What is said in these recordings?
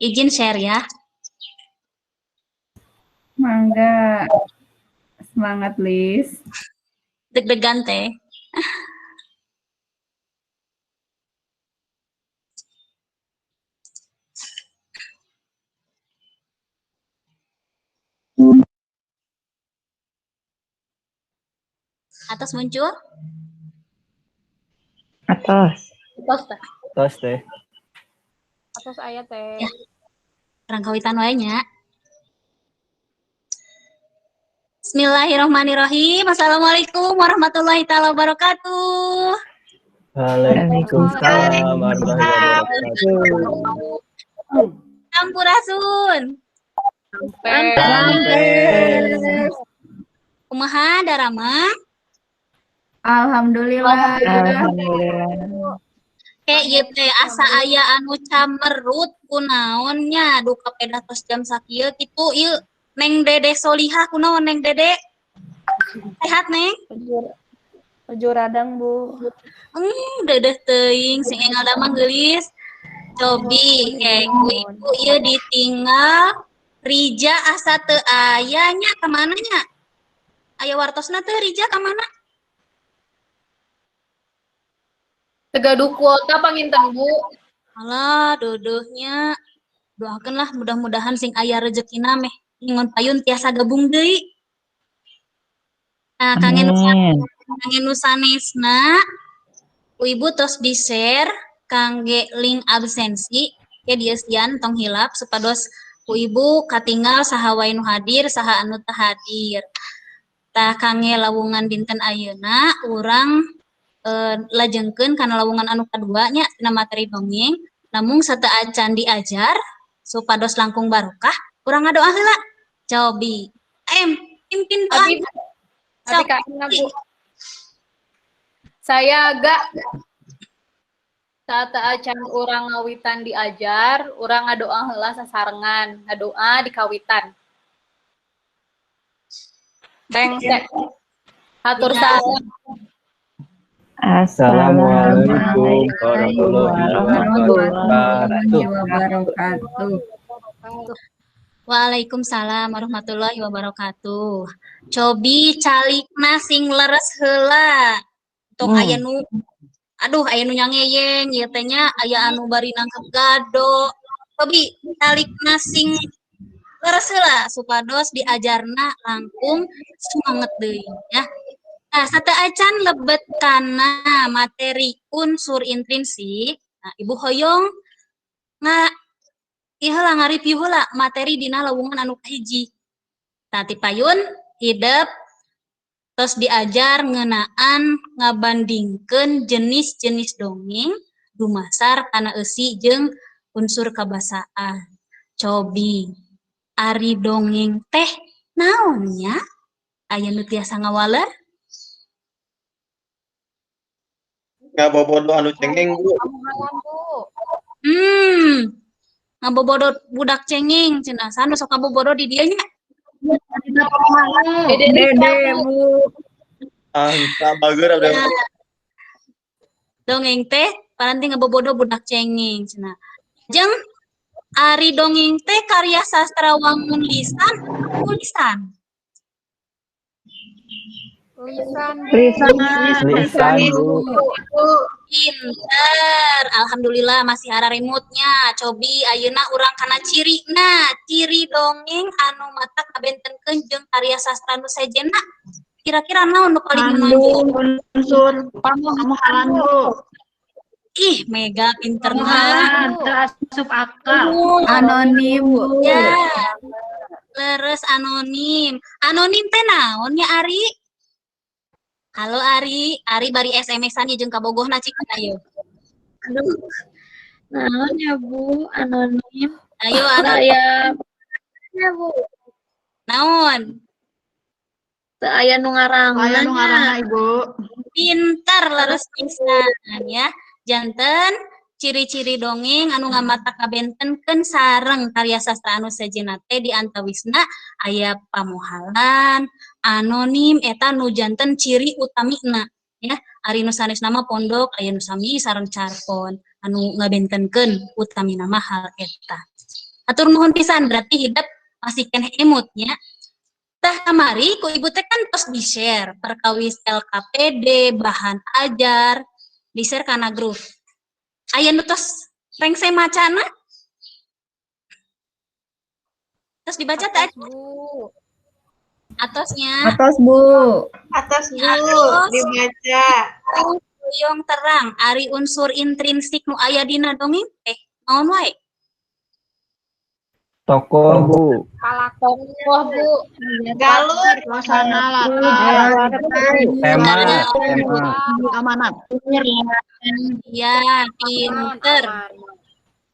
Izin share ya. Mangga. Semangat, Lis. Deg-degan teh. Atas muncul? Atas. Atas teh. Atas ayat teh. Ya. Rangkawitan wae nya. Bismillahirrahmanirrahim. Assalamualaikum warahmatullahi taala wabarakatuh. Waalaikumsalam warahmatullahi wabarakatuh. Sampurasun. Kumaha darama? Alhamdulillah. Alhamdulillah. Ieu teh asa aya anu camerut kunaonnya duka peda tos jam sakieu kitu ieu Neng Dede Solihah kunaon Neng Dede? Sehat Neng? Ujur radang Bu. Dedeh teuing sing enggal da mah geulis. Cobi ku ibu ieu ditinggal Rija asa teu aya nya ka mana nya? Aya wartosna teh Rija ka mana? Tegaduh kuota panginten Bu. Alah dodeuhnya. Doakeunlah mudah-mudahan sing aya rezekina meh ngingon payun tiasa gabung deui. Nah, kangen nu sanesna ku ibu tos di-share kangge link absensi ya dieu sian tong hilap supados ku ibu katinggal saha wae nu hadir saha anu teu hadir. Tah kangge lawungan dinten ayeuna urang lajengkeun kana lawungan anu kadua nya tina materi dongeng namung sateu acan diajar supados langkung barokah urang ngadoa heula. Cobi. Pimpin doa. Abi kainna Bu. Saya agak saat acan urang ngawitan diajar, urang ngadoa heula sasarengan, ngadoa di kawitan. Teh. Hatur salam. Assalamualaikum warahmatullahi wabarakatuh. Waalaikumsalam warahmatullahi wabarakatuh. Cobi calikna sing leres heula. Tok aya nu aya nu nyangeyeng ieu teh nya aya anu bari nangkep gado. Cobi calikna sing leres heula supados diajarna langkung semangat deui ya. Nah, sateu acan lebet kana materi unsur intrinsik. Nah, Ibu hoyong ngareview heula materi dina lawungan anu kahiji. Tah ti payun hideup tos diajar ngeunaan ngabandingkeun jenis-jenis dongeng dumasar kana eusi jeung unsur kabasaan. Cobi ari dongeng teh naon nya? Aya nu tiasa ngawaler? Ngabobodo anu cengeng Bu. Ngabobodo budak cengeng cenah sanu sok ngabobodo di dieu nya. Dede Bu. Tak bager ada. Dongeng teh paranti ngabobodo budak cengeng cenah. Jeung ari dongeng teh karya sastrawan lisan. Lisan Bu. Pinter. Alhamdulillah masih ada remote-nya. Cobi ayeuna urang kana cirina. Ciri dongeng anu mata kabentenkeun jeung karya sastra nu sejenna. Kira-kira naon nu paling menonjol? Unsur pamuhalan Bu. Ih, mega pinterna. Terasup akal. Anonim Bu. Ya. Leres anonim. Anonim teh naon nya Ari? Halo Ari bari SMS-an jeung kabogohna cik ayo. Aduh. Naon ya Bu, anonim. Ayo Ari. Ya Bu. Naon? Teu aya nu ngaranna Ibu. Pintar leres pisan ya. Janten ciri-ciri dongeng anu ngamata kabentenkeun sareng karya sastra anu sejenna teh di antawisna aya pamuhalan, anonim eta nu janten ciri utamina ya. Ari nu sanesna mah pondok aya nu sami sareng carpon anu ngabentenkeun utamina mah hal eta. Atur nuhun pisan berarti hidup masih keneh emutnya. Tah kamari ku ibu teh kan tos di-share perkawis LKPD, bahan ajar, di-share kana grup. Aya nu tos rengse macana? Terus dibaca teh Bu. atosnya. Atas, Bu. Atas Atos. dibaca. Yang terang ari unsur intrinsik nu aya dina dongeng teh naon wae? Tokoh, Bu. Tokoh, Bu. Galur. Suasana latar. Tema. Amanat. Ya, pinter.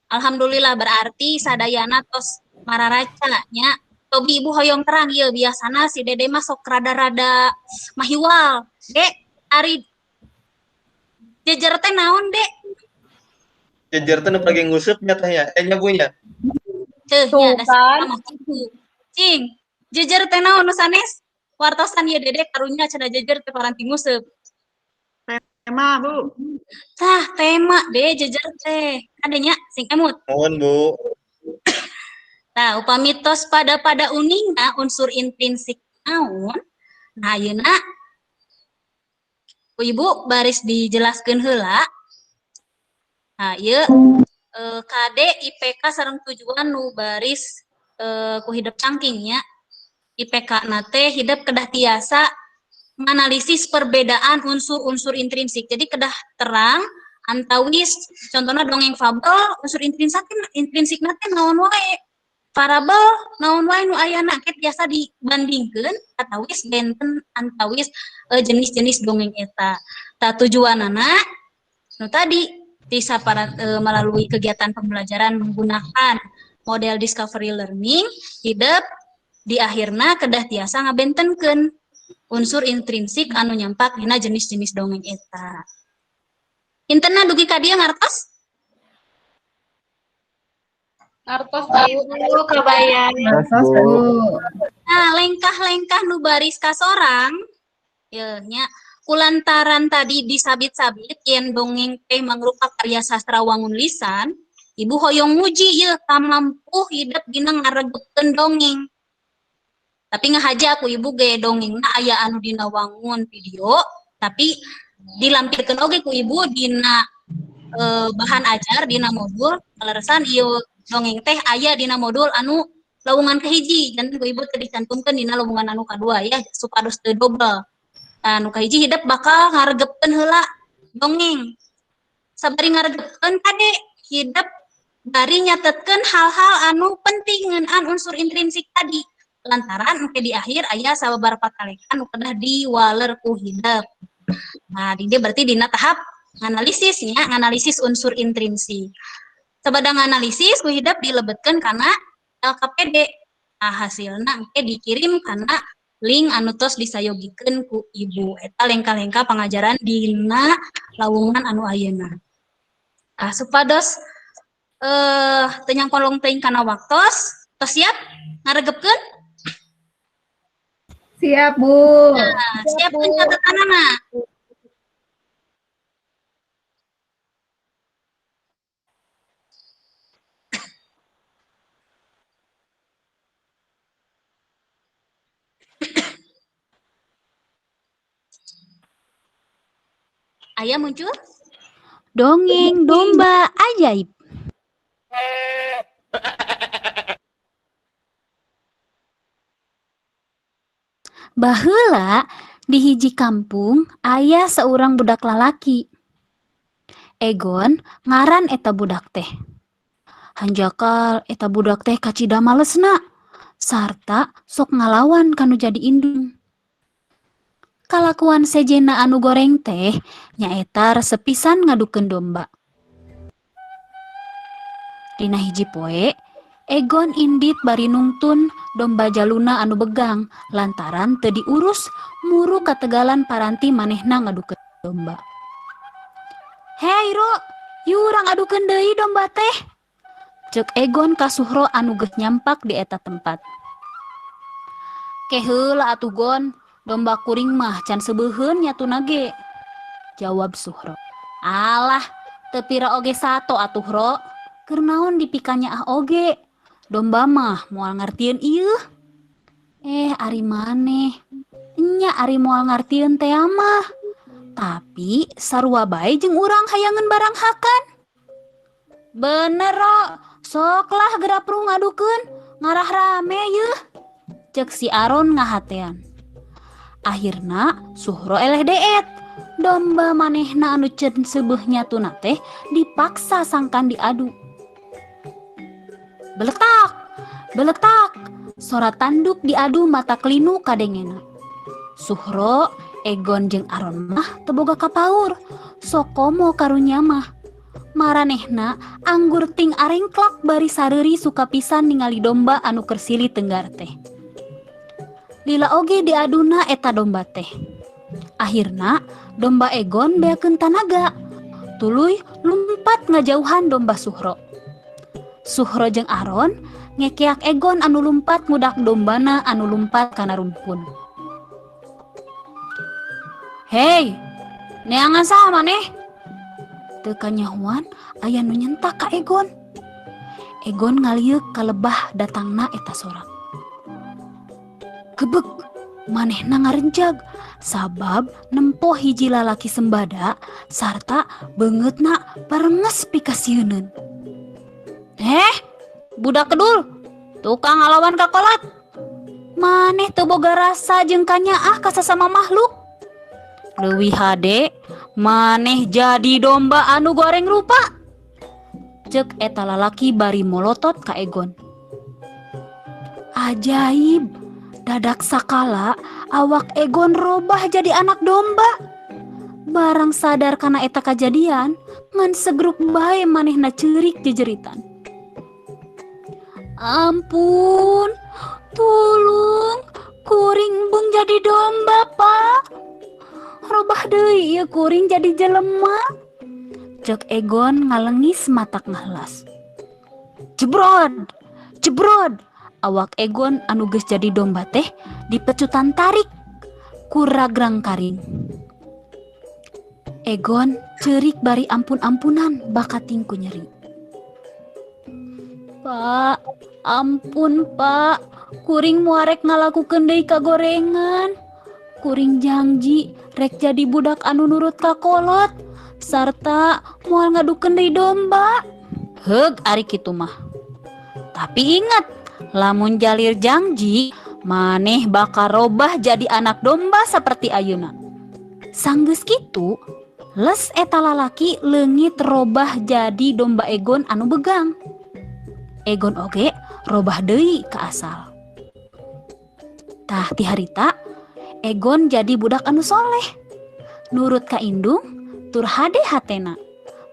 Alhamdulillah berarti sadayana tos mararaca nya. Tobi ibu hoyong terang ya biasana si Dede mah sok rada-rada mahiwal. Dek, ari jejer teh naon, Dek? Jejer teh nu pake ngusupnya teh ya. Nyabunya. Teuh Tuh, nya kan? Cing, jejer teh naon nu sanes? Wartosan ya Dede karunya cenah jejer teh paranti nguseup. Tema, Bu. Tah, tema deh jejer teh. Adanya sing emut. Nuhun, Bu. Nah, upami tos pada uningna unsur intrinsik naon? Nah, ayeuna ku Ibu baris dijelaskeun heula. Nah, ieu KD IPK sareng tujuan nu baris ku hidup cangkingnya. IPK na teh hidup kedah tiasa menganalisis perbedaan unsur-unsur intrinsik. Jadi kedah terang antawis contohnya dongeng fabel unsur intrinsik na teh naon wae. Parabel naon wae nu ayana ket biasa dibandingkeun atawis benten antawis jenis-jenis dongeng eta. Tah tujuanana nu tadi bisa melalui kegiatan pembelajaran menggunakan model discovery learning hidup di akhirna kedah tiasa ngabentenkeun unsur intrinsik anu nyampak dina jenis-jenis dongeng eta. Intena dugi ka dieu ngartos? Artos tahu Bu, kebayang. Atas, Bu. Nah, lengkah-lengkah nu baris kasorang ya nya kulantaran tadi disabit-sabit yen dongeng teh mangrupa karya sastra wangun lisan, Ibu hoyong nguji ye mampu hidup dina ngaregepkeun dongeng. Tapi ngahaja aku Ibu ge dongengna aya anu dina wangun video, tapi dilampirkeun oge ku Ibu dina bahan ajar dina modul kaleresan ieu dongeng teh aya dina modul anu lowongan kahiji dan ku Ibu teh dicantumkeun dina lowongan anu kadua ya supados teu double. Nah, anu kahiji hidup bakal ngaregepkeun heula dongeng. Sabari ngaregepkeun kade hidup bari nyatetkeun hal-hal anu penting ngeunaan unsur intrinsik tadi. Lantaran engke di akhir aya sababaraha taleka nu kedah diwaler ku hidup. Nah, di dia berarti dina tahap analisisnya, analisis unsur intrinsik. Sabada analisis ku hidup dilebetkeun kana LKPD. Nah, hasilna engke dikirim kana link anu tos disayogikeun ku Ibu. Eta lengka-lengka pangajaran dina lawungan anu ayeuna. Ah, supados teu nyangkolong teuing kana waktos, tos siap ngaregepkeun? Siap, Bu. Nah, siapkeun catatanana. Aya muncul? Dongeng domba ajaib. Baheula di hiji kampung aya seorang budak lalaki. Egon ngaran eta budak teh. Hanjakal eta budak teh kacida malesna sarta sok ngalawan kanu jadi indung. Kalakuan sejena anu goreng teh nyaeta resep pisan ngadukeun domba. Dina hiji poe, Egon indit bari nungtun domba jaluna anu begang lantaran teu diurus muru kategalan paranti manehna ngadukeun domba. "Hei Ro, yu urang adukeun deui domba teh," ceuk Egon ka Suhro anu geus nyampak di eta tempat. "Ke heula atuh Gon, domba kuring mah can sebeuheun nyatuna ge," jawab Suhro. "Alah, teu pira oge sato atuh Ro, keur naon dipikanya ah oge. Domba mah moal ngartieun ieu. Ari maneh. Nya ari moal ngartieun teh mah. Tapi sarua bae jeung urang hayangeun barang hakan. Bener, Ro. Soklah gerapru ngadukeun, ngarah rame yeuh. Cek si Aron ngahatean. Akhirna Suhro eleh deet. Domba manehna anu ceun seubeung nyatuna teh dipaksa sangkan diadu. Beletak, beletak. Sora tanduk diadu mata kelinu kadengena. Suhro, Egon jeung Aron mah teu boga kapaur. Sok komo karunya mah. Maranehna anggur ting arengklak bari sareuri suka pisan ningali domba anu keur silih tenggar teh. Lila oge diaduna eta domba teh. Akhirna domba Egon beakeun tanaga. Tuluy lumpat ngajauhan domba Suhro. Suhro jeung Aron ngekeak Egon anu lumpat ngudak dombana anu lumpat kana rumpun. Hei, neangan saha maneh? Teu kanyahoan aya nu nyentak ka Egon. Egon ngalieuh ka lebah datangna eta sora. Gebeg, manehna ngarenjag sabab nempo hiji lalaki sembada sarta beungeutna parenges pikasieunun. Budak kedul, tukang ngalawan kakolat. Maneh teu boga rasa jeung kanyaah ka sasama makhluk. Leuwih hade, maneh jadi domba anu goreng rupa. Cek eta lalaki bari molotot ka Egon. Ajaib, dadak sakala awak Egon robah jadi anak domba. Barang sadar kana eta kajadian, ngan segruk bae manehna ceurik jejeritan. Ampun, tulung, kuring beung jadi domba, Pak. Robah deui ieu kuring jadi jelema. Cek Egon ngalengis matak ngahlas. Jebrod, jebrod. Awak Egon anu geus jadi domba teh dipecutan tarik ku ragrang karing. Egon ceurik bari ampun-ampunan bakating ku nyeri. Pak, ampun Pak, kuring muarek ngalakukeun deui kagorengan. Kuring janji rek jadi budak anu nurut ka kolot sarta moal ngadukeun deui domba. Heug ari kitu mah. Tapi ingat, lamun jalir janji, maneh bakal robah jadi anak domba seperti ayeuna. Sanggeus kitu, les eta lalaki leungit robah jadi domba Egon anu begang. Egon oge robah deui ka asal. Tah ti harita Egon jadi budak anu soleh. Nurut ka indung, tur hade hatena.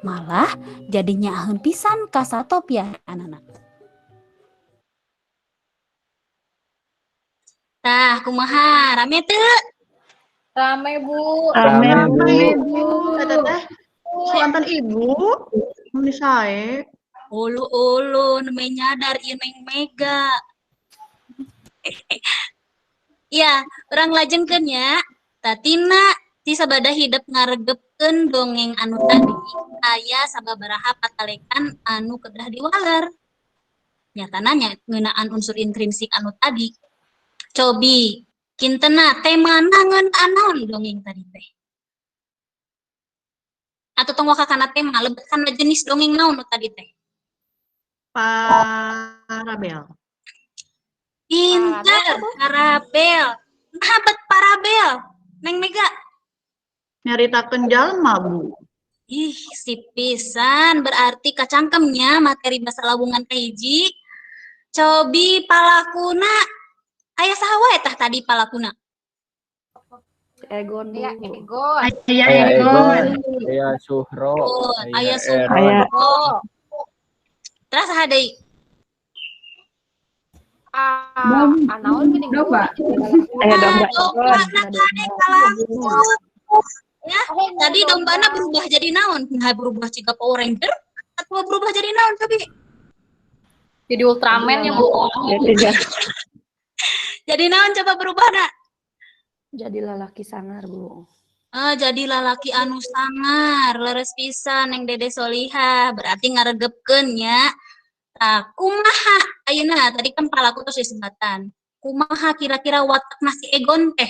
Malah jadi nyaaheun pisan ka sato piaraanana. Tah, kumaha? Rame teu? Rame, Bu. Rame, Bu. Teteh, suantan Ibu. Mun sae. Ulu nyadar ieu Neng Mega. Ya, urang lajengkeun nya. Tatina ti sabada hidup ngaregepkeun dongeng anu tadi aya sababaraha patalekan anu kedah diwaler. Nyatana ngeunaan unsur intrinsik anu tadi. Cobi kintena temana ngeunaan naon dongeng tadi teh? Atau tong waka kana tema lebet kana jenis dongeng naon nu tadi teh? Parabel. Pinter, parabel. Nah, bet parabel. Neng Mega. Nyaritakeun jalma, Bu. Ih, si pisan. Berarti kacangkemnya materi basa lawungan kahiji. Cobi palakuna. Aya saha wae tah tadi palakuna? Egon, Bu. Ya, Egon. Aya Aya Egon. Egon, aya Suhro, Aya Eron. Suhro. Terus saha deui? Anaon gini Domba. Domba anak kade kalangkut. Ya, tadi dombana berubah jadi naon? Nah, berubah jika Power Ranger atau berubah jadi naon cobi? Jadi Ultraman yang Bu. Jadi naon coba berubah nak? Jadi lalaki sangar, Bu. Jadi lalaki anu sangar, leres pisan Neng Dede Solihah. Berarti ngaregepkeun nya Tah, kumaha ayeuna tadi kan palaku terus disebatan. Kumaha kira-kira watakna si Egon teh?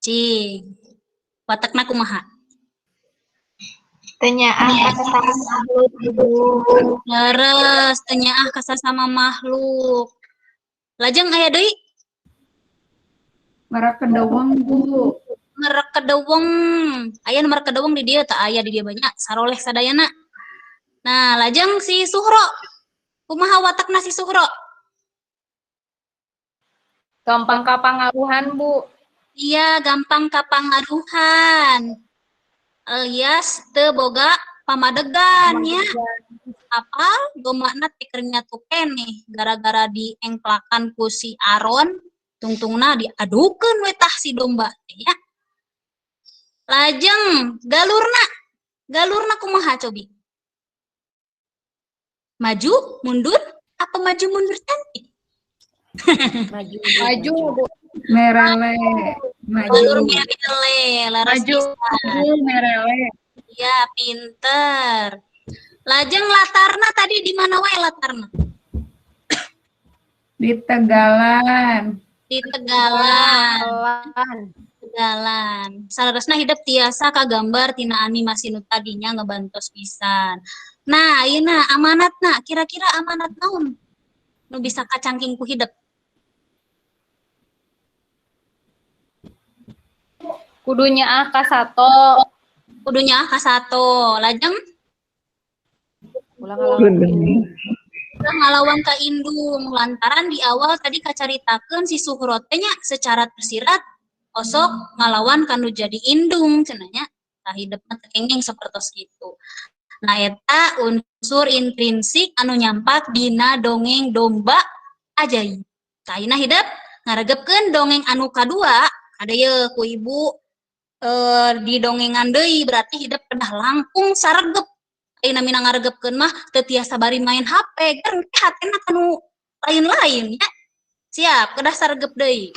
Cing. Watakna kumaha? Tanyaan kata sama makhluk Ibu. Leres, tanya ka sasama makhluk. Lajeng aya deui Merak kedawang, Bu. merek kedeweng. Aya nu merek kedeweng di dieu tah aya di dieu banyak saroleh sadayana. Nah, lajeng si Suhro. Kumaha watakna si Suhro? Gampang kapangaruhan, Bu. Iya, gampang kapangaruhan. Alias teu boga pamadegan ya. Apal domana teh keur nyatu keneh gara-gara diengklakan ku si Aron, tungtungna diadukeun we tah si domba teh ya. Lajeng galurna kumaha cobi? Maju, mundur, apa maju mundur cantik? Maju, Bu. Merele. Galur Maju. merele, laras Maju. pisan. Merele. Iya, pinter. Lajeng latarna tadi di mana wae latarna? Di Tegalan. Di Tegalan. Pelan. Tegalan. Salerosna hidup tiasa kagambar tina animasi nu tadinya ngebantos pisan. Nah, ayeuna amanatna, kira-kira amanat naon nu bisa kacangking ku hidup? Kudunya ka sato. Lajeng Ulang ngalawan. ngalawan ka indung lantaran di awal tadi kacaritakeun si Suhro teh nya secara tersirat osok ngalawan kanu jadi indung cenah nya. Tah hidupna teu kenging sapertos kitu. Nah, eta unsur intrinsik anu nyampak dina dongeng domba ajaib. Tah ayeuna hidup ngaregepkeun dongeng anu kadua, kadeu ku ibu di dongengan deui berarti hidup kedah langkung saregep. Ayeuna mina ngaregepkeun mah teu tiasa bari main HP, kan hatena kanu lain-lain ya. Siap, kedah saregep deui.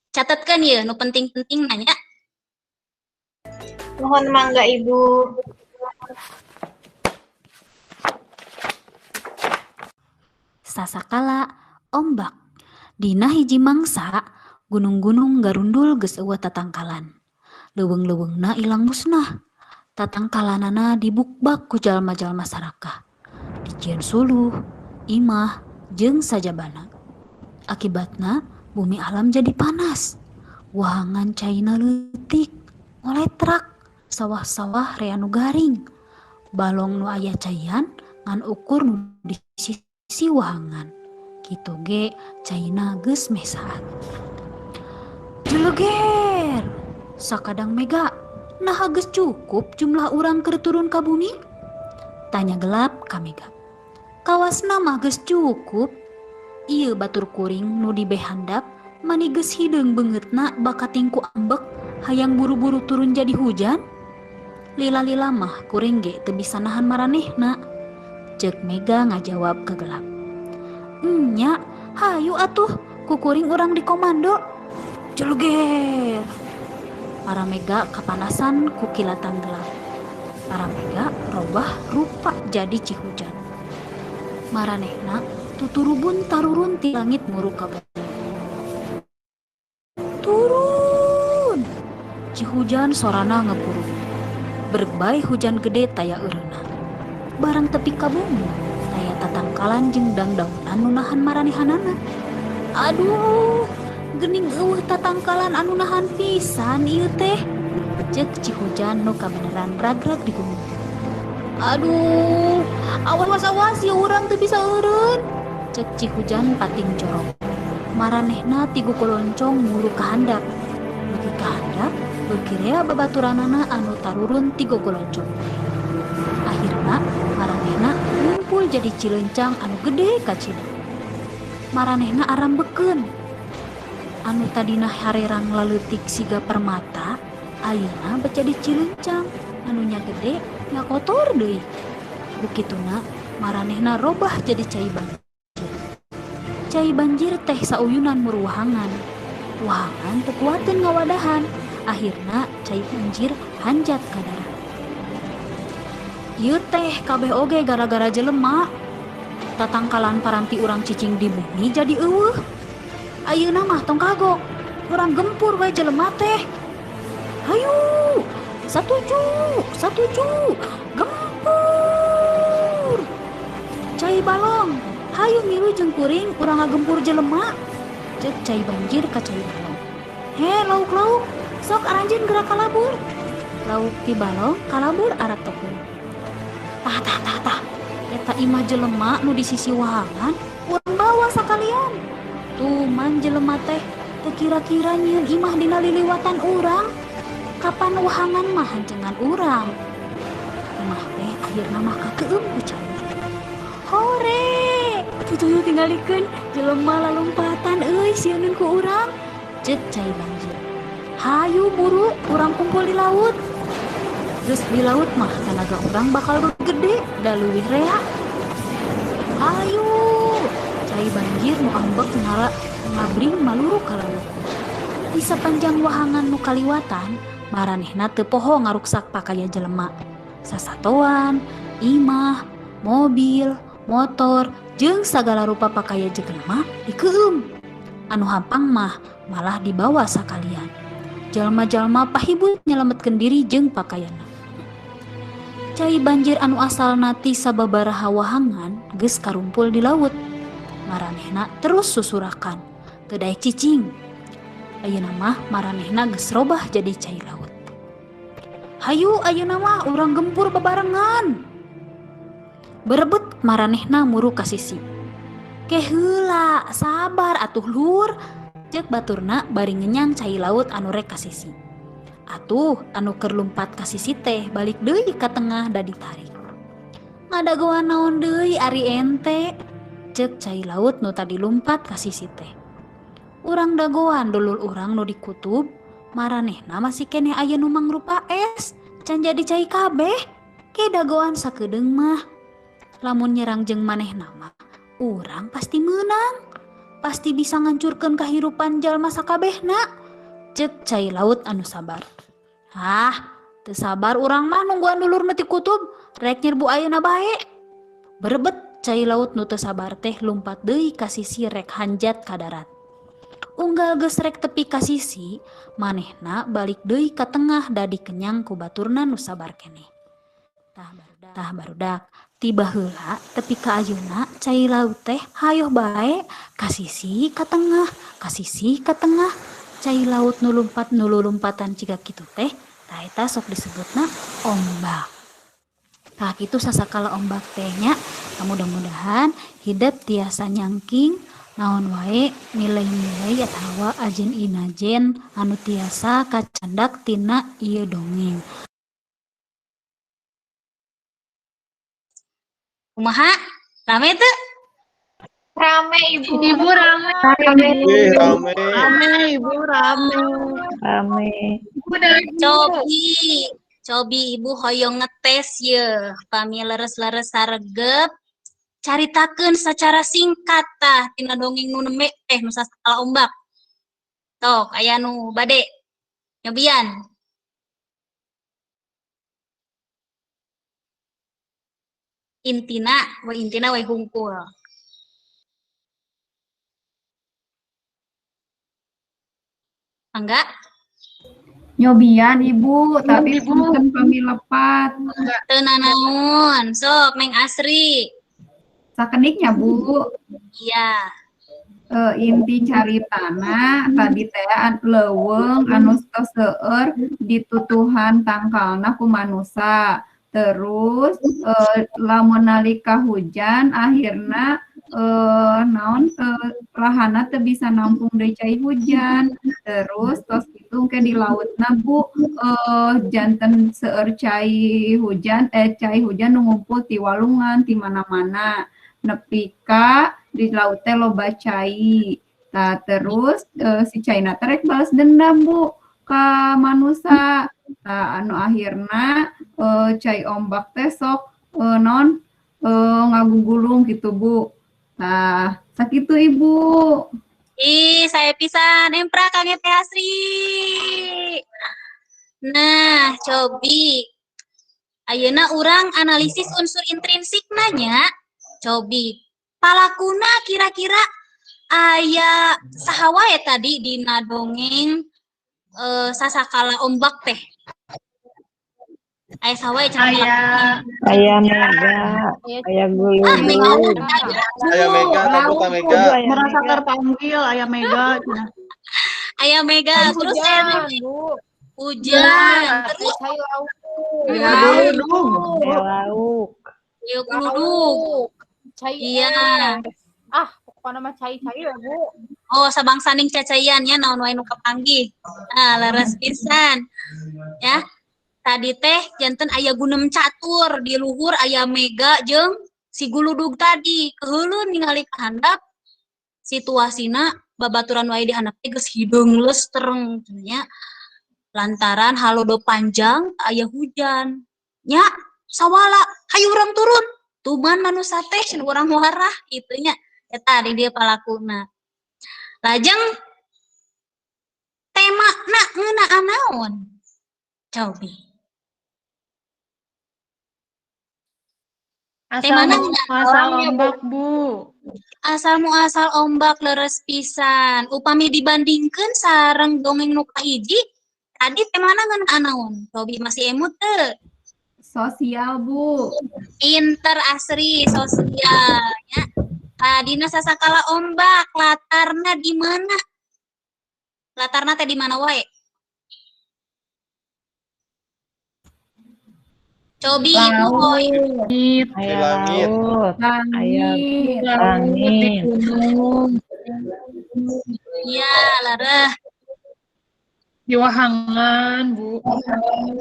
Catatkeun ieu nu penting-penting nanya. Mohon mangga Ibu. Sasakala ombak. Dina hiji mangsa, gunung-gunung garundul geus eueuh tatangkalan. Leuweung-leuweungna ilang musnah. Tatangkalanana dibukbak ku jalma-jalma sarakah. Dijieun suluh, imah, jeung sajabana. Akibatna bumi alam jadi panas. Wahangan caina leutik, ngoletrak, sawah-sawah rea nu garing. Balong nu aya caian ngan ukur nu di sisi wahangan. Kitu ge caina geus mesaan. Jeleger. Sakadang mega, naha geus cukup jumlah urang keur turun ka bumi? Tanya gelap ka mega. Kawasna mah geus cukup. Ieu batur kuring nu di behandap mani geus hideung beungeutna bakating ku ambek hayang buru-buru turun jadi hujan. Lila-lila mah kuring ge teu bisa nahan maranehna. Ceuk mega ngajawab ke gelap. Nya, hayu atuh kukuring urang di komando. Jeleger. Para mega kapanasan ku kilatan gelap. Para mega robah rupa jadi cihujan. Maranehna tuturubun tarurun ti langit muru ka bumi. Turun. Cihujan sorana ngeburu. Berbay hujan gede taya eureuna. Barang tepi ka bumi. Taya tatangkalan jeung dangdaunan nu nahan maranehanana. Aduh, geuning eueuh tatangkalan anu nahan pisan ieu teh. Ceuk cihujan nu kabeneran ragrag di gunung. Aduh, awas ya urang teu bisa eureun. Ceuk cihujan pating jorok. Maranehna tigu koloncong mulu ka handap. Beuki ka handap, beuki rea babaturanana anu tarurun tigu koloncong. Akhirna maranehna ngumpul jadi cileuncang anu gede ka Cina. Maranehna arambekeun. Anu tadina harerang laleutik siga permata, ayeuna becadi cileuncang anu nya gede nya kotor deui. Bukituna maranehna robah jadi cai banjir. Cai banjir teh sauyunan muruwahangan. Wahangan teu kuateun ngawadahan. Akhirna cai banjir hanjat ka darat. Ieu teh kabeh oge gara-gara jelema. Tatangkalan paranti urang cicing di bumi jadi eueuh. Ayeuna mah tong kagok, urang gempur we jelema teh. Hayu, satuju, gempur. Cai balong, hayu milu jeung kuring urang ngagempur jelema. Ceuk cai banjir ka cai balong. He lauk-lauk, sok aranjeun gerak kalabur. Lauk ti balong kalabur arah tepung. Tah. Eta imah jelema nu di sisi wahangan, urang bawa sakalian. Tuman jelema teh teu kira-kira nyieun imah dina liliwatan urang. Kapan wahangan mah hancengan urang. Imah teh akhirna mah kakeueum ku cai. Hore, tutuyu tingalikeun jelema lalumpatan euy sieun ku urang. Ceuk cai banjir. Hayu buru urang kumpul di laut. Terus di laut mah tenaga urang bakal gede da leuwih rea. Ayo, cai banjir nu ambek ngabring maluru ka laut. Di sapanjang wahangan nu kaliwatan, maranehna teu poho ngaruksak pakaya jelema. Sasatoan, imah, mobil, motor, jeung sagala rupa pakaya jelema dikeueum. Anu hampang mah malah dibawa sakalian. Jalma-jalma pahibut nyelametkeun diri jeung pakaianna. Cai banjir anu asalna ti sababaraha wahangan geus karumpul di laut. Maranehna terus susurakan, teu daek cicing. Ayeuna mah maranehna geus robah jadi cai laut. Hayu ayeuna mah urang gempur bebarengan. Berebut maranehna muru ka sisi. Ke heula, sabar atuh lur. Ceuk baturna bari ngenyang cai laut anu rek ka sisi. Atuh anu keur lumpat ka sisi teh balik deui ka tengah da ditarik. Ngadagoan naon deui ari ente? Ceuk cai laut nu tadi lumpat ka sisi teh. Urang dagoan dulur urang nu di kutub, maranehna masih keneh aya nu mangrupa es, can jadi cai kabeh. Ke dagoan sakedeung mah. Lamun nyerang jeung manehna mah, urang pasti meunang. Pasti bisa ngancurkeun kahirupan jalma sakabehna. Ceuk cai laut anu sabar. Teu sabar urang mah nungguan dulurna ti kutub, rek nyerbu ayeuna bae. Berebet cai laut nu teu sabar teh lumpat deui ka sisi rek hanjat ka darat. Unggal geus rek tepi ka sisi, manehna balik deui ka tengah da dikenyang ku baturna nu sabar keneh. Tah barudak, tiba heula tepi ka ayeuna cai laut teh hayoh bae ka sisi ka tengah, ka sisi ka tengah. Cai laut nu lulumpatan ciga kitu teh, tah eta sok disebutna ombak. Tah kitu sasakala ombak teh nya, mudah-mudahan hidup tiasa nyangking naon wae nilai-nilai atawa ajen inajen anu tiasa kacandak tina ieu dongeng. Kumaha? Rame teu? Rame Ibu. Ibu rame. Rame. Rame, Ibu, rame. Rame. Ibu dari Cobi Ibu hoyong ngetes ye. Pami leres-leres saregep. Caritakeun secara singkat tah tina dongeng nu neme teh nu sasakala ombak. Tok aya nu bade. Nyobian. Intina we hungkul. Angga? Nyobian Ibu, tapi punten kami lepat. Teu nanaon, sok Neng Asri. Sakeniknya Bu, Iya. inti caritana tadi teh leuweung anu tos seueur ditutuhan tangkalna ku manusa. Terus lamun nalika hujan akhirna lahana teu bisa nampung deui cai hujan. Terus tos kitu ke di lautna Bu janten seueur cai hujan nu ngumpul ti walungan ti mana-mana. Nepi ka di laut teh loba cai. Nah, terus si caina teh rek balas dendam Bu ka manusa. Nah, anu akhirna cai ombak teh sok ngagugulung gitu Bu. Nah, sakitu Ibu. Ih, saya pisan Empra Kang Teh Asri. Nah, cobi. Ayeuna urang analisis unsur intrinsik nanya. Cobi. Palakuna kira-kira aya saha wae tadi dina dongeng sasakala ombak teh. Aya saha wae cara palakuna. Aya Mega, aya Ah, Mega Guludug. Aya Mega, tahu Kak Mega. Merasa terpanggil ayah Mega. Aya Mega, terus aya Hujan, Bu. hujan, terus Cai lauk. Ayah Guludug. Aya Lauk. ya kuludug. Cai Iya. Ah, pokoknya mah cai-cai ya, Bu. Oh, sabang saning cacayan ya naon wae nu kapanggih. Nah, leres pisan. Ya. Tadi teh janten aya gunem catur di luhur aya Mega jeung si Guludug tadi. Keheulun ningali ka handap situasina babaturan wae di handap teh geus hideung lestreng nya. Lantaran halodo panjang aya hujan. Nya sawala hayu urang turun. Tuman manusia teh cenah urang warah kitu nya. Eta di dieu palakuna. Lajeng tema na ngeunaan naon? Cobi. Temana Asal ombak, Bu. asal muasal ombak leres pisan. Upami dibandingkeun sareng dongeng nu kahiji, tadi temana ngeunaan naon? Cobi masih emut teu? Sosial, Bu. Pinter asri sosial ya. Dina sasakala ombak latarna di mana? Latarna teh di mana wae? Cobi Ibu Hoy. Di Aya langit. laut. Aya Langit. langit. Iya, lareh. Di Wahangan, Bu.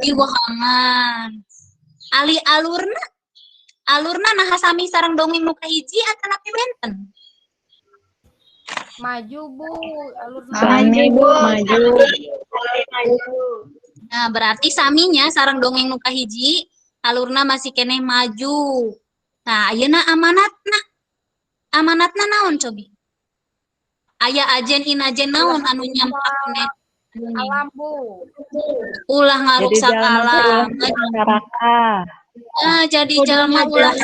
Di wahangan. Ali alurna nah sami sareng dongeng nu kahiji atanapi benten. Maju, Bu. Alurna Sami Bu maju. Nah, berarti saminya sareng dongeng nu kahiji alurna masih keneh maju. Nah, ayeuna amanatna. Amanatna naon cobi? Aya ajen inajen naon anu nyampakne alam, Bu. ulah Jadi ngaruksak jalan teh alam. ulah neraka. Jadi jalma ulah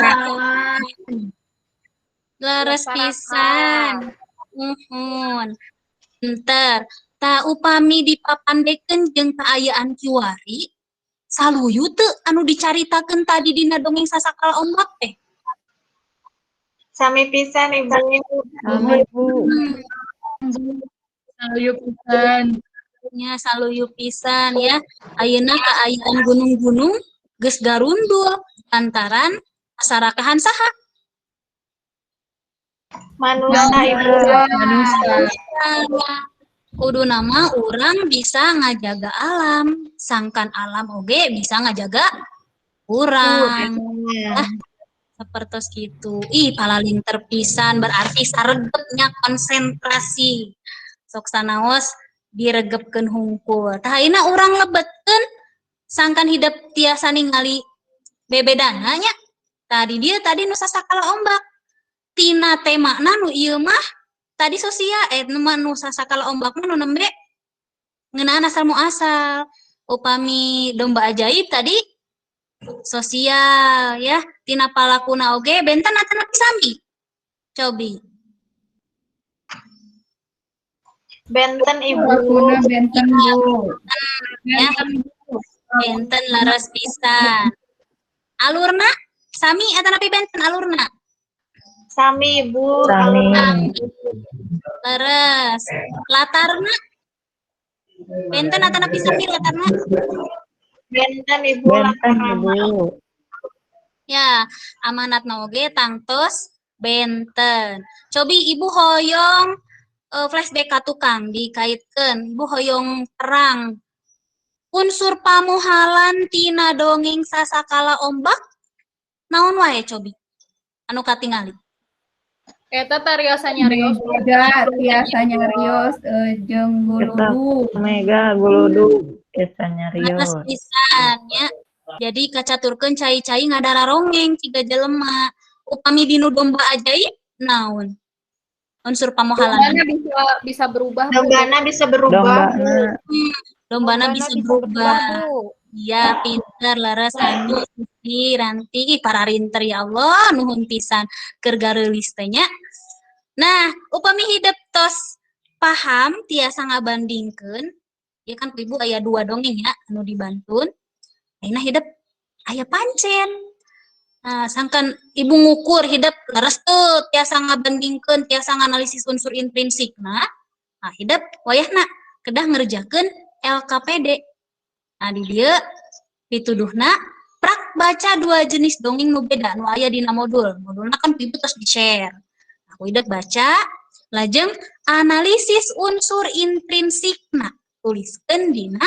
leres pisan. Enter. Ta upami dipapandekeun jeung kaayaan kiwari, saluyu teu anu dicaritakeun tadi dina dongeng sasakala ombak teh. Sami pisan Ibu. Sami Bu. Ayo pisan. Nya saluyu pisan ya. Ayeuna kaayaan gunung-gunung geus garundul lantaran pasarakahan saha? Manusia Ibu. Kudu nama urang bisa ngajaga alam, sangkan alam oge bisa ngajaga urang. Sepertos gitu. Ih, palalin terpisan berarti saregepnya konsentrasi. Sok sanaos diregepkeun hungkul. Tah ayeuna urang lebetkeun sangkan hidup tiasa ningali bebedana nya. Tadi dia tadi nu sasakala ombak. Tina temana nu ieu mah tadi sosial nu sasakala ombak mah nu nembe ngeunaan asal muasal. Upami domba ajaib tadi sosial ya. Tina palakuna oge benten atanapi sami. Cobi. Benten Ibu. Palakuna benten, Bu. Ya. Benten leres pisan. Alurna sami atanapi benten alurna. Sami Ibu. Sami. Leres. Latarna benten atanapi sami latarna. Benten Ibu. Benten Ibu. Ya, amanatna oge tangtos benten. Cobi Ibu hoyong flashback ka tukang dikaitkeun. Ibu hoyong terang unsur pamuhalan tina dongeng sasakala ombak naon wae cobi? Anu katingali. Eta tariasa nyarios. Mega tiasa nyarios jeung Guludug. Mega Guludug biasanya Leres Rios. pisan nya. Jadi kacaturkeun cai-cai ngadara rongeng ciga jelema. Upami dinu domba ajaib naon? Unsur pamuhalan. Dombana bisa berubah, Bu. Dombana bisa berubah. Dombana Lombana bisa berubah. Bu. Iya, pinter, laras, Ani, Sisi, Ranti, para rinter ya Allah, nuhun pisan keur gareulis teh nya. Nah, upami hidup tos paham tiasa ngabandingkeun, ya kan ibu aya 2 dongeng ya anu dibantun. Ayeuna hidup aya pancen. Nah, sangkan ibu ngukur hidup leres teu tiasa ngabandingkeun, tiasa nganalisis unsur intrinsik. Nah, hidup wayahna kedah ngerjakeun LKPD. Nah, di dieu pituduhna prak baca 2 jenis dongeng nu beda nu aya dina modul. Modulna kan ibu tos di-share. Aku hidup baca, lajeng analisis unsur intrinsikna. Tuliskeun dina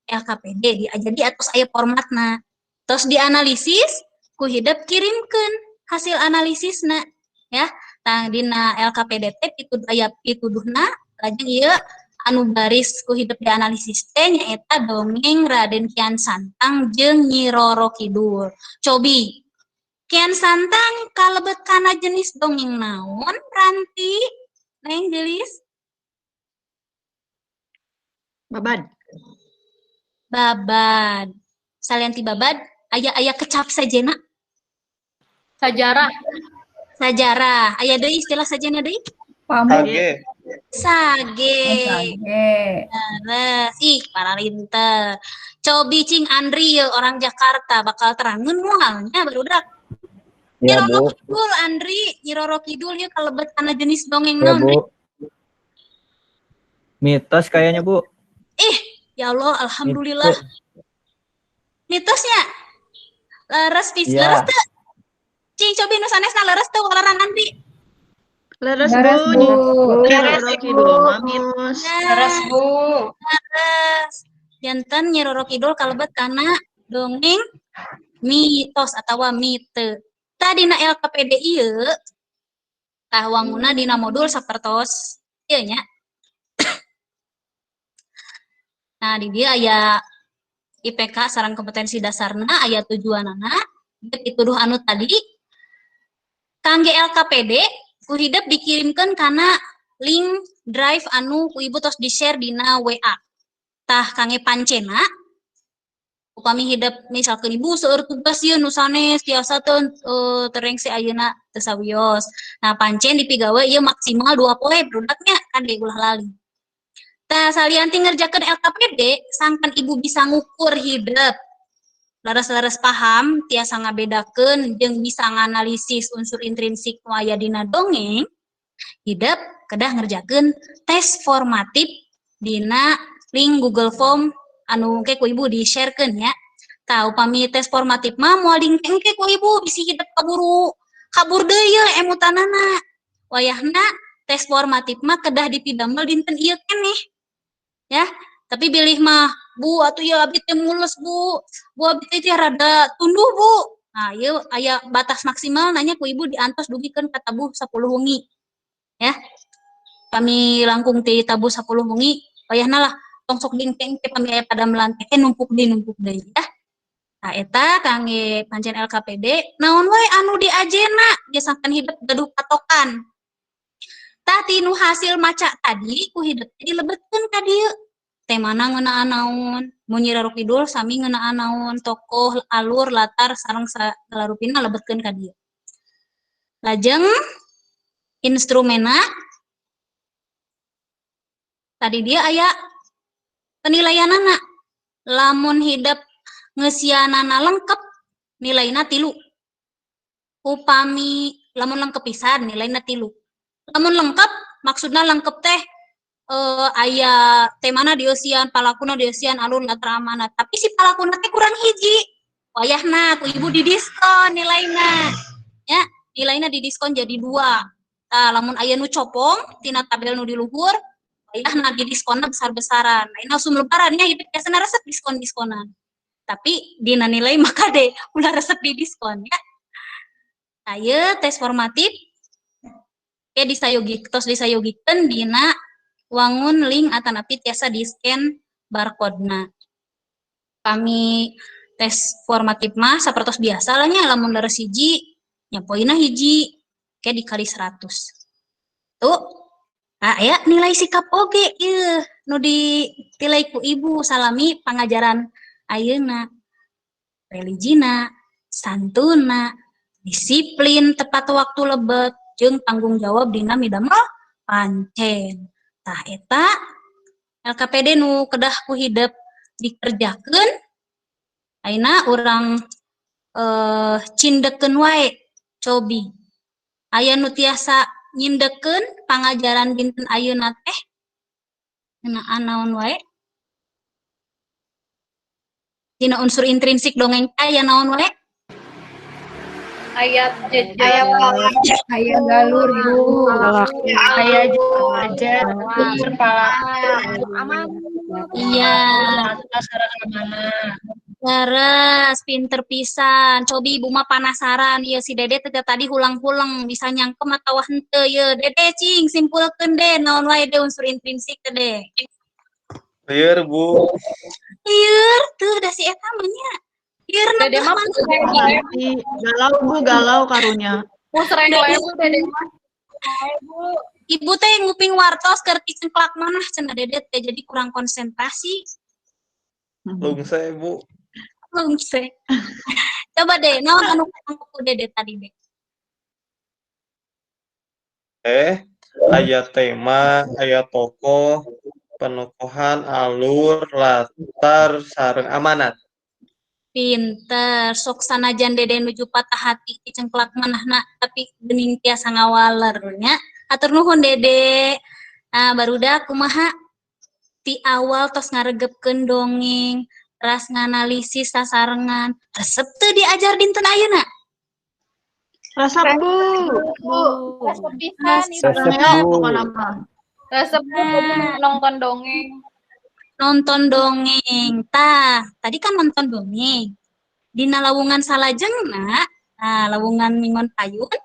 LKPD, jadi atos aya formatna. Tos dianalisis, ku hidup kirimkeun hasil analisisna. Ya, tah dina LKPD teh aya pituduhna, lajeng ieu anu baris ku hidup dianalisis teh nyaeta dongeng Raden Kian Santang jeung Nyi Roro Kidul. Cobi Kian Santang kalebet kana jenis dongeng naon, Ranti? Neng gelis? Babad. Babad. Salianti babad, aya kecap sajena. Sajarah. Sajarah. Aya deui istilah sajena deui? Sage. Sage. Sage. Leres. Ih, para rinter. Cobi cing Andri ya, orang Jakarta bakal terangeun moalnya barudak. Iya, Nyi Roro Bu. Kidul, Andri, Nyi Roro Kidul ya kalebet kana jenis dongeng Iya, naon? Bu. Mitos kayaknya, Bu. Ya Allah, alhamdulillah. Mitosnya. Leres pis, Iya. leres teu? Cing cobi nu sanesna leres teu walaran Andri? Leres Leres, Bu. Bu. Roro Kidul Mamis. Leres Bu. Leres. Janten Nyi Roro Kidul kalebet kana dongeng mitos atawa mite. Tadi dina LKPD ieu tah wanguna dina modul sapertos ieu nya. Nah, di dia aya IPK sareng kompetensi dasarna, aya tujuanana, pituduh anu tadi kangge LKPD ku hidup dikirimkeun kana link drive anu ku ibu tos di-share dina WA. Tah kangge pancena upami hidup misalkan ibu seueur tugas ieu nu sanes tiasa teu terengse ayeuna teu sawios. Nah, pancen dipigawe ieu maksimal 2 poe produknya kade ulah lali. Tah salianti ngerjakeun LKPD sangkan ibu bisa ngukur hidup. Laras-laras paham tiasa ngabedakeun jeung bisa nganalisis unsur intrinsik nu aya dina dongeng. Hidup kedah ngerjakeun tes formatif dina link Google Form anu engke ku ibu di-sharekeun ya. Tah upami tes formatif mah moal engke ku ibu bisi hidup kabur deui emutanana. Wayahna tes formatif mah kedah dipidamel dinten ieu keneh. Ya, tapi bilih mah Bu atuh ya abi teh mulus Bu. Bu abi teh rada tunduh Bu. Nah, ieu aya batas maksimal nanya ku ibu diantos dugikeun ka tabuh 10 wengi. Ya. Kami langkung ti tabuh 10 wengi, wayahna lah tong sok dingteng teh pami aya pada melantai numpuk deui ya. Nah, eta kangge pancen LKPD naon wae anu diajena biasakan hidup gaduh patokan. Tah tinu hasil maca tadi ku hidup dilebetkeun ka dieu. Temana ngeunaan naon, mun Nyi Roro Kidul sami ngeunaan naon, tokoh, alur, latar sareng salarupina lebetkeun ka dieu. Lajeng instrumena tadi dia aya penilaianana. Lamun hidup ngeusianana lengkep nilaina 3. Upami lamun lengkep pisan nilaina 3. Lamun lengkap maksudna lengkep teh aya temana dieusian, palakuna dieusian, alur latar amanat. Tapi si palakuna teh kurang hiji. Wayahna ku ibu didiskon nilaina. Ya, nilaina didiskon jadi 2. Tah lamun aya nu copong tina tabel nu di luhur, wayahna didiskonna besar-besaran. Lain langsung lebarannya hidup biasana resep diskon-diskonan. Tapi dina nilai maka deh ulah resep didiskon ya. Aya tes formatif ke disayogikeun dina wangun link atanapi tiasa di-scan barcode-na. Kami tes formatif mah sapertos biasa lah nya lamun leres hiji nya poinna hiji ke dikali 100. Tuh. Nah, aya nilai sikap oge ieu nu ditilai ku ibu salami pangajaran ayeuna. Religina, santuna, disiplin, tepat waktu lebet, jeung tanggung jawab dina midamel pancen. Tah eta LKPD nu kedah ku hidup dikerjakeun ayeuna urang cindekeun wae cobi. Aya nu tiasa nyindekeun pangajaran dinten ayeuna teh ngeunaan naon wae? Dina unsur intrinsik dongeng aya naon wae? Ayat Aya jejak. Aya galur, Bu. Aya aja kepala Aman. Iya. sareng mana. Leres, pinter pisan. Cobi ibu mah penasaran. Iya si Dede tadi hulang-hulang bisa nyangkem atau henteu ye. Dede cing simpulkeun deh naon wae deh unsur intrinsik teh deh. Lieur, Bu. Lieur tuh da si eta mah nya. Lieur na Dede mah pusreng wae. Galau Bu, galau karunya. Pusreng wae Bu Dede mah. Ibu teh nguping wartos keur cengklak manah cenah Dede teh jadi kurang konsentrasi. Lungse, Bu. Lungse. Coba deh, naon anu ku Dede tadi deh. Aya tema, aya tokoh, penokohan, alur, latar, sareng amanat. Pinter, sok sanajan Dede nuju patah hati cengklak manahna tapi geuning tiasa ngawaler nya. Atur nuhun Dede. Nah, barudak kumaha ti awal tos ngaregepkeun dongeng, teras nganalisis sasarengan. Resep teu diajar dinten ayeuna. Resep Bu. Resep pisan itu. Resep, Bu. Pokoknya mah. Resep Bu nonton dongeng. Nonton dongeng. Tah, tadi kan nonton dongeng. Dina lawungan salajengna, nah lawungan Mingon Payun,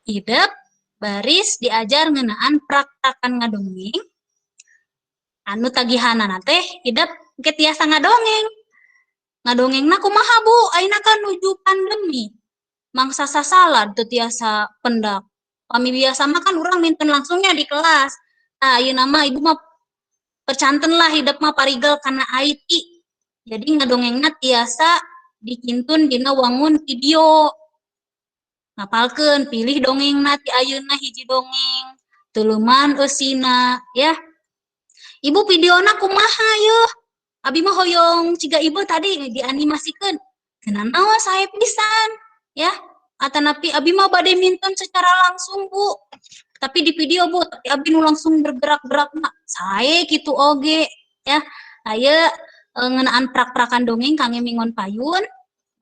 hidup baris diajar ngeunaan praktakan ngadongeng. Anu tagihanana teh hidup ge tiasa ngadongeng. Ngadongengna kumaha Bu? Ayeuna kan nuju pandemi. Mangsa sasalad teu tiasa pendak. Kami biasa mah kan urang minten langsungnya di kelas. Nah, ayeuna mah ibu mah percanten lah hidup mah parigel kana IT. Jadi ngadongengna tiasa dikintun dina wangun video. Ngapalkeun pilih dongengna ti ayeuna hiji dongeng. Tuluman eusina ya. Ibu videona kumaha yeuh? Abi mah hoyong ciga ibu tadi dianimasikeun. Keunaan naon sae pisan ya. Atanapi abi mah bade minten secara langsung Bu. Tapi di video Bu, tapi abi nu langsung bergerak-gerak mah sae kitu oge ya. Aya ngeunaan prak-prakan dongeng kangge Mingon Payun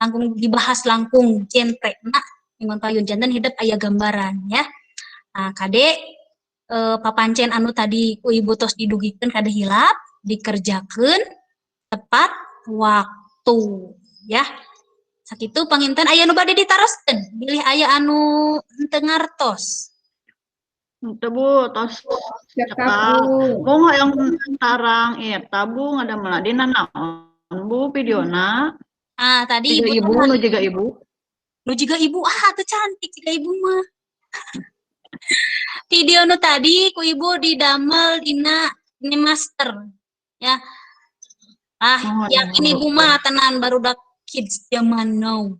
langkung dibahas langkung centrena Mingon Payun janten hidup aya gambaran ya. Nah, kade papancen anu tadi ku ibu tos didugikeun kade hilap dikerjakeun tepat waktu ya. Sakitu panginten aya nu bade ditaroskeun bilih aya anu henteu ngartos. Itu Bu, tos cekal. Mau yang tarang eta Bu, ngadamel dina naon Bu videona. Ah, tadi Jiga ibu, nu jiga ibu. Nu jiga ibu, teu cantik jiga ibu mah. Video nu tadi ku ibu didamel dina master ya. Yakin ibu mah tenan barudak kids zaman now.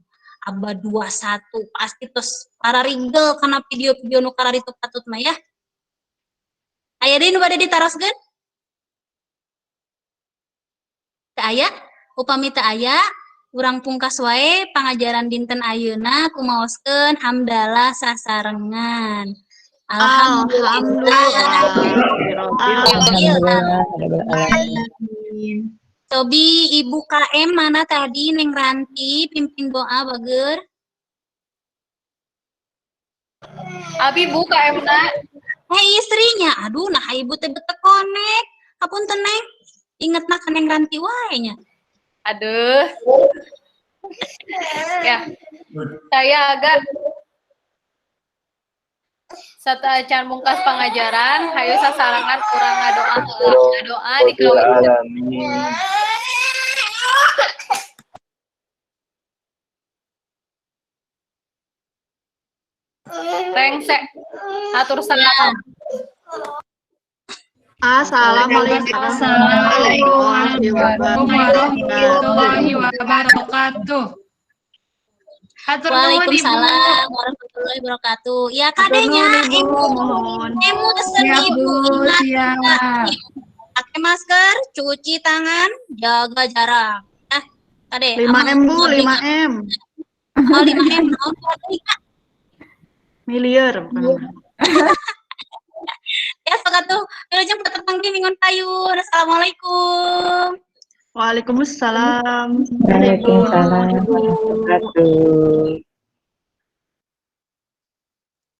Abad 21 pasti terus pararigel kana video-video nu kararitu patut mah ya. Aya deui nu bade ditaroskeun? Teu aya? Upami teu aya, urang pungkas wae pangajaran dinten ayeuna kumaoskeun hamdalah sasarengan. Cobi Ibu KM mana tadi Neng Ranti pimpin doa bager. Abi Bu KM-na. Istrinya. Aduh nah ibu teh bete konek. Hapunten Neng. Ingetna ka Neng Ranti wae nya. Aduh. Ya. Saya agak sataacan mungkas pangajaran hayu sasarangan urang ngadoa dikawin. Rengsek atur salam. Assalamualaikum warahmatullahi wabarakatuh. Hatur nuhun, Ibu. Waalaikumsalam warahmatullahi wabarakatuh. Ya kadenya emu pesen Siap, Ibu. Bu. Ingat Siap. pakai masker, cuci tangan, jaga jarak. Kade. 5M Bu, 5M. Oh 5M. Oh, Miliar. ya sekatu. Wilujeng patepanggi mingun payun. Assalamualaikum. Waalaikumsalam. Waalaikumsalam warahmatullahi wabarakatuh.